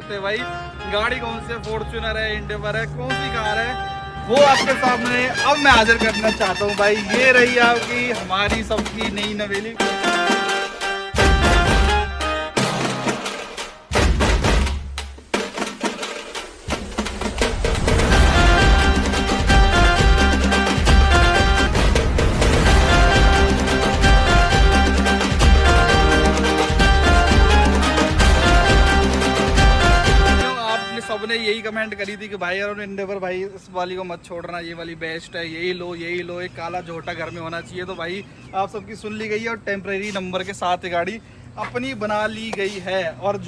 सकते हैं भाई गाड़ी कौन सी है, फॉर्च्यूनर है, इंडिवर है, कौन सी कार है वो आपके सामने अब मैं हाजिर करना चाहता हूँ भाई। ये रही आपकी हमारी सबकी नई नवेली। सबने यही कमेंट करी थी कि भाई यार इंडिवर भाई इस वाली को मत छोड़ना, ये वाली बेस्ट है, यही लो यही लो, एक काला झोटा घर में होना चाहिए। तो भाई आप सबकी सुन ली गई है और टेम्परेरी नंबर के साथ गाड़ी अपनी बना ली गई है। और जो